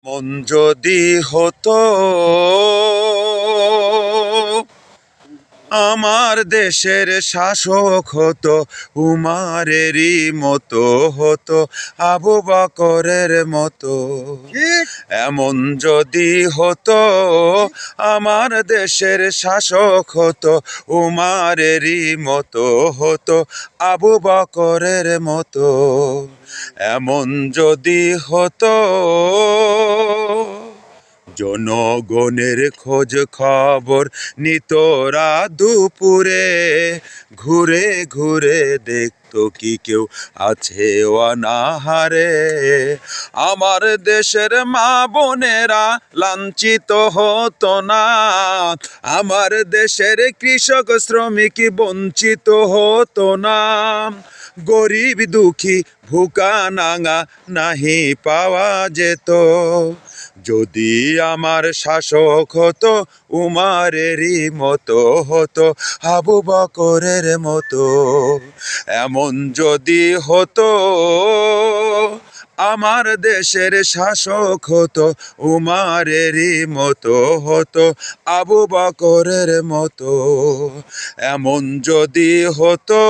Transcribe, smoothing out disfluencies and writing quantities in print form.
মন যদি হতো আমার দেশের শাসক হতো, উমারেরই মতো হতো, আবু বকরের মতো। এমন যদি হতো আমার দেশের শাসক হতো, উমারেরই মতো হতো, আবু বকরের মতো। এমন যদি হতো জনগণের খোঁজ খবর নিত রাত দুপুরে, ঘুরে ঘুরে দেখতো কি কেউ আছে অনাহারে। আমার দেশের মা বোনেরা লাঞ্ছিত হতো না, আমার দেশের কৃষক শ্রমিক বঞ্চিত হতো না। গরিব দুঃখী ভুকা নাঙা নাহি পাওয়া যেত, যদি আমার শাসক হতো উমারেরই মতো হতো, আবু বকরের মতো। এমন যদি হতো আমার দেশের শাসক হতো, উমারেরই মতো হতো, আবু বকরের মতো। এমন যদি হতো